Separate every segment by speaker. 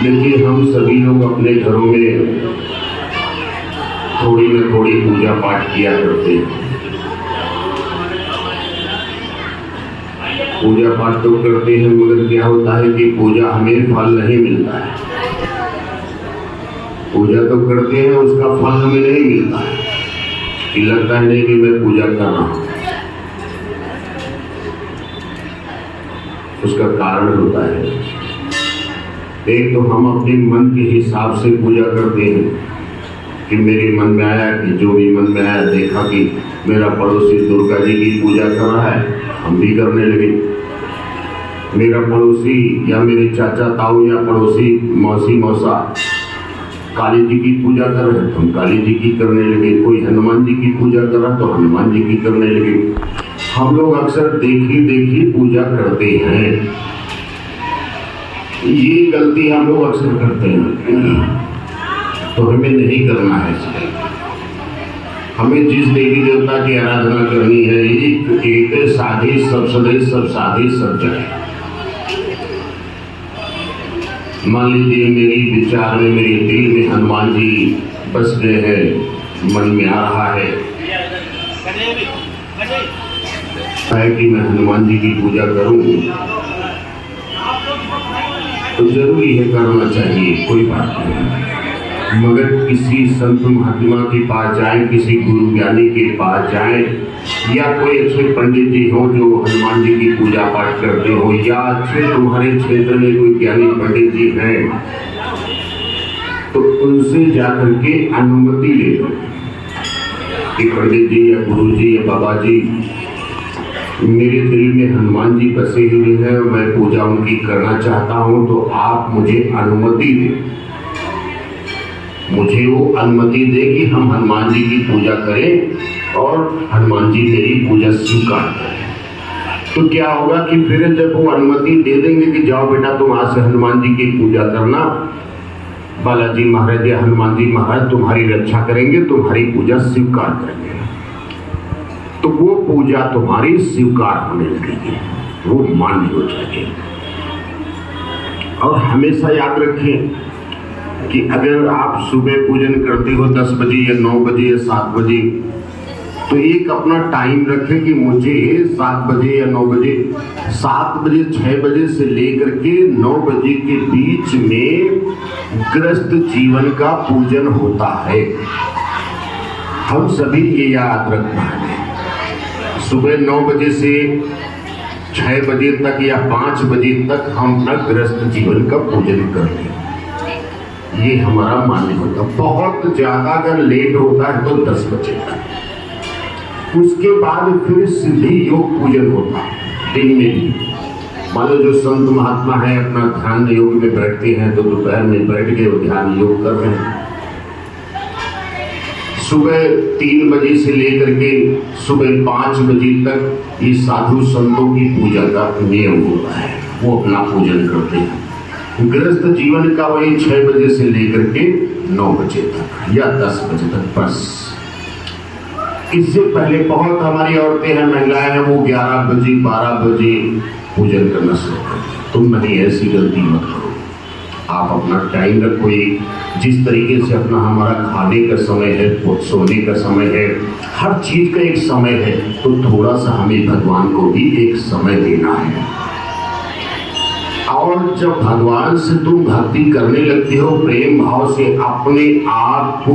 Speaker 1: लेकिन हम सभी लोग अपने घरों में थोड़ी न थोड़ी पूजा पाठ किया करते हैं। पूजा पाठ तो करते हैं, मगर क्या होता है कि पूजा हमें फल नहीं मिलता है। पूजा तो करते हैं, उसका फल हमें नहीं मिलता है कि लगता है नहीं कि मैं पूजा कर रहा हूं। उसका कारण होता है, एक तो हम अपने मन के हिसाब से पूजा करते हैं कि मेरे मन में आया कि जो भी मन में आया, देखा कि मेरा पड़ोसी दुर्गा जी की पूजा कर रहा है, हम भी करने लगे। मेरा पड़ोसी या मेरे चाचा ताऊ या पड़ोसी मौसी मौसा काली जी की पूजा कर रहे हैं तो हम काली जी की करने लगे। कोई हनुमान जी की पूजा कर रहा तो हनुमान जी की करने लगे। हम लोग अक्सर देखी देखी पूजा करते हैं। ये गलती हम लोग अक्सर करते हैं, तो हमें नहीं करना है। हमें जिस देवी देवता की आराधना करनी है, एक साधे सब सदे, सब साधे सब जगह। मान लीजिए मेरी विचार में, मेरे दिल में हनुमान जी बस गए हैं, मन में आ रहा है कि मैं हनुमान जी की पूजा करूं, तो जरूरी है, करना चाहिए, कोई बात नहीं। मगर किसी संत महात्मा के पास जाएं, किसी गुरु ज्ञानी के पास जाएं, या कोई अच्छे पंडित जी हो जो हनुमान जी की पूजा पाठ करते हो, या अच्छे तुम्हारे क्षेत्र में कोई ज्ञानी पंडित जी हैं, तो उनसे जाकर के अनुमति ले लो कि पंडित जी या गुरु जी या बाबा जी, मेरे दिल में हनुमान जी बसे हुए हैं, मैं पूजा उनकी करना चाहता हूं, तो आप मुझे अनुमति दें। मुझे वो अनुमति दे कि हम हनुमान जी की पूजा करें और हनुमान जी मेरी पूजा स्वीकार करें। तो क्या होगा कि फिर जब वो अनुमति दे देंगे कि जाओ बेटा तुम आज से हनुमान जी की पूजा करना, बालाजी महाराज या हनुमान जी महाराज तुम्हारी रक्षा करेंगे, तुम्हारी पूजा स्वीकार करेंगे, तो वो पूजा तुम्हारी स्वीकार होने लगेगी, वो मान्य हो जाएगी। और हमेशा याद रखें कि अगर आप सुबह पूजन करते हो 10 बजे या 9 बजे या 7 बजे, तो एक अपना टाइम रखें कि मुझे 7 बजे या 9 बजे, 7 बजे 6 बजे से लेकर के 9 बजे के बीच में गृहस्थ जीवन का पूजन होता है। हम सभी ये याद रखना है, सुबह 9 बजे से 6 बजे तक या 5 बजे तक हम अपना गृहस्थ जीवन का पूजन करते हैं। ये हमारा मान्य होता। बहुत ज्यादा अगर लेट होता है तो 10 बजे तक। उसके बाद फिर सिद्धि योग पूजन होता है दिन में भी। मान लो जो संत महात्मा है अपना ध्यान योग में बैठते हैं, तो दोपहर में बैठ के वो ध्यान योग कर रहे हैं। सुबह 3 बजे से लेकर के सुबह 5 बजे तक ये साधु संतों की पूजा का नियम होता है, वो अपना पूजन करते हैं। गृहस्थ जीवन का वही 6 बजे से लेकर के 9 बजे तक या 10 बजे तक बस। इससे पहले बहुत हमारी औरतें हैं, महिलाएं हैं, वो 11 बजे 12 बजे पूजन करना शुरू करते। तुम नहीं, ऐसी गलती मत करो। आप अपना टाइम रखो, जिस तरीके से अपना हमारा खाने का समय है, सोने का समय है, हर चीज का एक समय है, तो थोड़ा सा हमें भगवान को भी एक समय देना है। और जब भगवान से तुम भक्ति करने लगते हो प्रेम भाव से, अपने आप को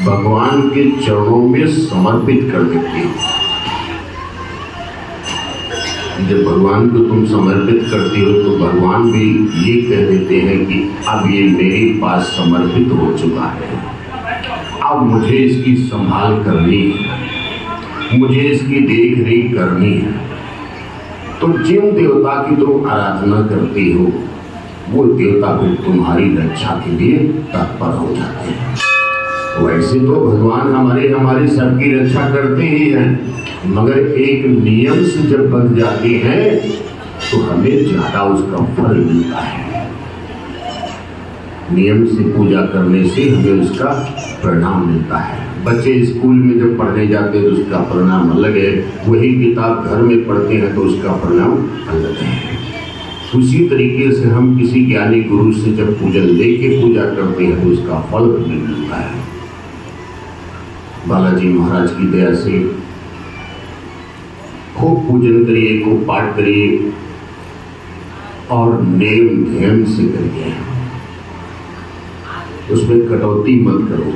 Speaker 1: भगवान के चरणों में समर्पित कर देते हो। जब भगवान को तुम समर्पित करते हो तो भगवान भी ये कह देते हैं कि अब ये मेरे पास समर्पित हो चुका है, अब मुझे इसकी संभाल करनी है, मुझे इसकी देख रेख करनी है। तो जिन देवता की तुम आराधना करते हो, वो देवता फिर तुम्हारी रक्षा के लिए तत्पर हो जाते हैं। वैसे तो भगवान हमारे सबकी रक्षा करते ही हैं, मगर एक नियम से जब बन जाते हैं तो हमें ज्यादा उसका फल मिलता है। नियम से पूजा करने से हमें उसका परिणाम मिलता है। बच्चे स्कूल में जब पढ़ने जाते हैं तो उसका परिणाम अलग है, वही किताब घर में पढ़ते हैं तो उसका परिणाम अलग है। उसी तरीके से हम किसी ज्ञानी गुरु से जब पूजन लेके पूजा करते हैं तो उसका फल हमें मिलता है। बालाजी महाराज की दया से खूब पूजन करिए, खूब पाठ करिए और नेम ध्यान से करिए, उसमें कटौती मत करो।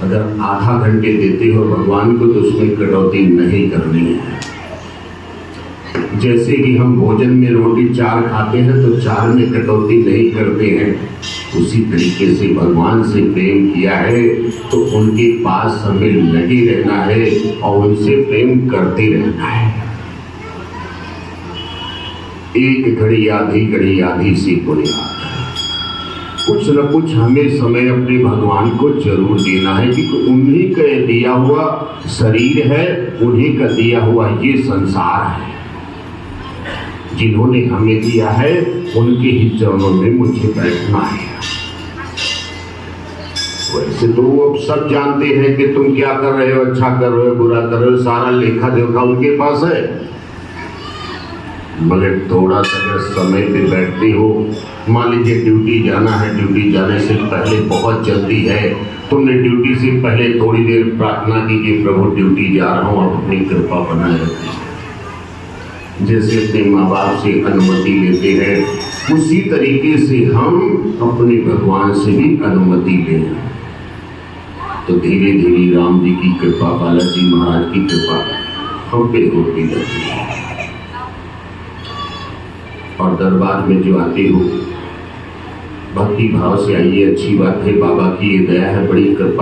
Speaker 1: अगर आधा घंटे देते हो भगवान को तो उसमें कटौती नहीं करनी है। जैसे कि हम भोजन में रोटी 4 खाते हैं तो 4 में कटौती नहीं करते हैं, उसी तरीके से भगवान से प्रेम किया है तो उनके पास हमें लगे रहना है और उनसे प्रेम करते रहना है। एक घड़ी आधी सी बुनियाद, कुछ न कुछ हमें समय अपने भगवान को जरूर देना है, क्योंकि उन्हीं का दिया हुआ शरीर है, उन्हीं का दिया हुआ ये संसार है। जिन्होंने हमें दिया है उनके ही चरणों में मुझे बैठना है। वैसे तो अब सब जानते हैं कि तुम क्या कर रहे हो, अच्छा कर रहे हो, बुरा कर रहे हो, सारा लेखा जोखा उनके पास है। मगर थोड़ा सा अगर समय पे बैठते हो, मान लीजिए ड्यूटी जाना है, ड्यूटी जाने से पहले बहुत जल्दी है, तुमने ड्यूटी से पहले थोड़ी देर प्रार्थना की कि प्रभु ड्यूटी जा रहा हूँ, आप अपनी कृपा बनाए रखें। जैसे अपने माँ बाप से अनुमति लेते हैं, उसी तरीके से हम अपने भगवान से भी अनुमति लें तो धीरे धीरे राम जी की कृपा, बालाजी महाराज की कृपा हम पे होती रहती है। और दरबार में जो आते हो भक्ति भाव से आइए, अच्छी बात है, बाबा की ये दया है, बड़ी कृपा